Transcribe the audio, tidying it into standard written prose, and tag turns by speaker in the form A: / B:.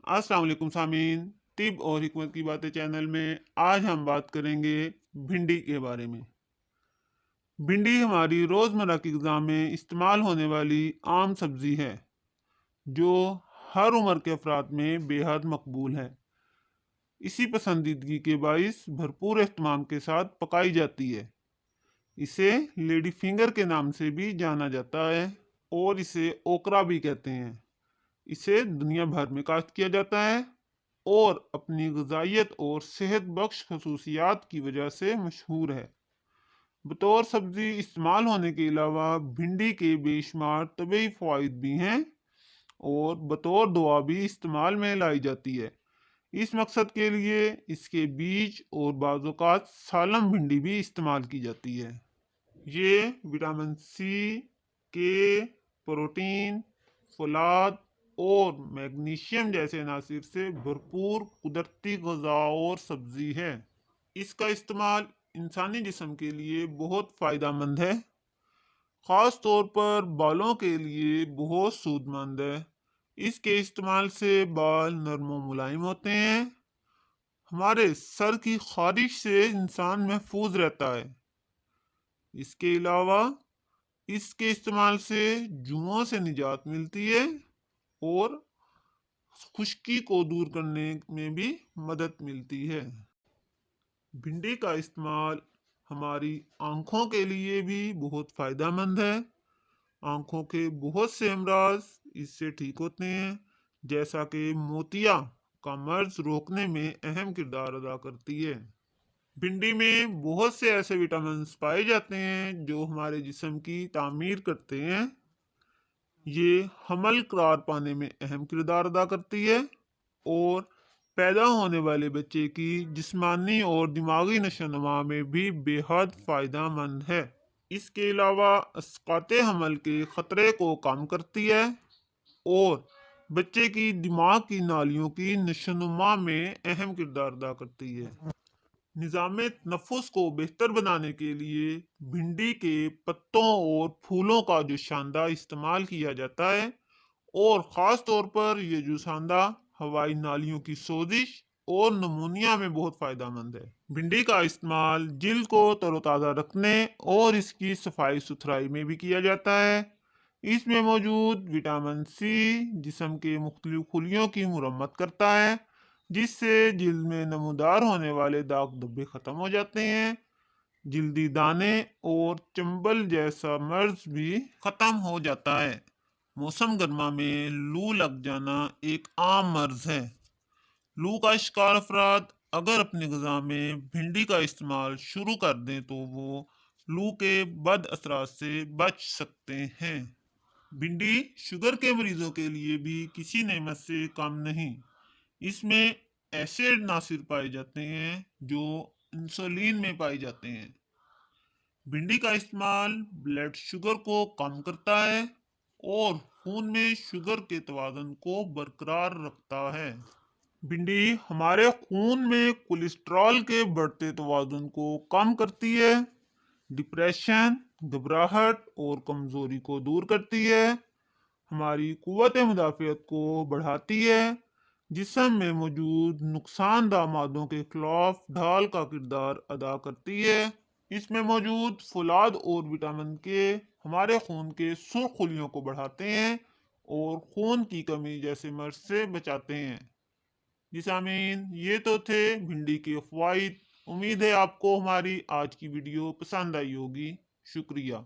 A: अस्सलाम वालेकुम सामीन। तिब और हिकमत की बातें चैनल में आज हम बात करेंगे भिंडी के बारे में। भिंडी हमारी रोज़मर्रा की ग़िज़ा में इस्तेमाल होने वाली आम सब्ज़ी है जो हर उम्र के अफराद में बेहद मकबूल है। इसी पसंदीदगी के बाइस भरपूर एहतमाम के साथ पकाई जाती है। इसे लेडी फिंगर के नाम से भी जाना जाता है और इसे ओकरा भी कहते हैं। इसे दुनिया भर में काश्त किया जाता है और अपनी ग़िज़ाइयत और सेहत बख्श खसूसियात की वजह से मशहूर है। बतौर सब्ज़ी इस्तेमाल होने के अलावा भिंडी के बेशुमार तबीई फ़वाइद भी हैं और बतौर दुआ भी इस्तेमाल में लाई जाती है। इस मकसद के लिए इसके बीज और बाज़ औक़ात सालम भिंडी भी इस्तेमाल की जाती है। ये विटामिन सी, के, प्रोटीन, फलाद और मैग्नीशियम जैसे अनासिर से भरपूर कुदरती ग़िज़ा और सब्ज़ी है। इसका इस्तेमाल इंसानी जिस्म के लिए बहुत फ़ायदेमंद है, ख़ास तौर पर बालों के लिए बहुत सूदमंद है। इसके इस्तेमाल से बाल नरम व मुलायम होते हैं। हमारे सर की ख़ारिश से इंसान महफूज रहता है। इसके अलावा इसके इस्तेमाल से जुओं से निजात मिलती है और खुश्की को दूर करने में भी मदद मिलती है। भिंडी का इस्तेमाल हमारी आँखों के लिए भी बहुत फ़ायदेमंद है। आँखों के बहुत से अमराज इससे ठीक होते हैं, जैसा कि मोतिया का मर्ज रोकने में अहम किरदार अदा करती है। भिंडी में बहुत से ऐसे विटामिन पाए जाते हैं जो हमारे जिस्म की तामीर करते हैं। ये हमल करार पाने में अहम किरदार अदा करती है और पैदा होने वाले बच्चे की जिस्मानी और दिमागी नशोनुमा में भी बेहद फ़ायदेमंद है। इसके अलावा अस्काते हमल के ख़तरे को कम करती है और बच्चे की दिमाग की नालियों की नशोनुमा में अहम किरदार अदा करती है। निज़ाम तनफ़ुस को बेहतर बनाने के लिए भिंडी के पत्तों और फूलों का जो शानदार इस्तेमाल किया जाता है और ख़ास तौर पर ये जो शानदार हवाई नालियों की सोजिश और नमूनिया में बहुत फ़ायदेमंद है। भिंडी का इस्तेमाल जिल्द को तरोताज़ा रखने और इसकी सफाई सुथराई में भी किया जाता है। इसमें मौजूद विटामिन सी जिस्म के मुख्तलिफ खुलियों की मुरम्मत करता है, जिससे जिल्द में नमूदार होने वाले दाग धब्बे ख़त्म हो जाते हैं। जिल्दी दाने और चंबल जैसा मर्ज भी ख़त्म हो जाता है। मौसम गर्मा में लू लग जाना एक आम मर्ज है। लू का शिकार अफराद अगर अपनी ग़िज़ा में भिंडी का इस्तेमाल शुरू कर दें तो वो लू के बद असरात से बच सकते हैं। भिंडी शुगर के मरीजों के लिए भी किसी नेमत से कम नहीं। इसमें एसिड नासिर पाए जाते हैं जो इंसुलिन में पाए जाते हैं। भिंडी का इस्तेमाल ब्लड शुगर को कम करता है और खून में शुगर के तवाज़ुन को बरकरार रखता है। भिंडी हमारे खून में कोलेस्ट्रॉल के बढ़ते तवाज़ुन को कम करती है, डिप्रेशन, घबराहट और कमज़ोरी को दूर करती है, हमारी कुव्वत मुदाफ़ियत को बढ़ाती है, जिस्म में मौजूद नुकसानदा मादों के खिलाफ ढाल का किरदार अदा करती है। इसमें मौजूद फुलाद और विटामिन के हमारे खून के सुर्ख खुलियों को बढ़ाते हैं और खून की कमी जैसे मर्ज से बचाते हैं। जी सामीन, ये तो थे भिंडी के फ़वाइद। उम्मीद है आपको हमारी आज की वीडियो पसंद आई होगी। शुक्रिया।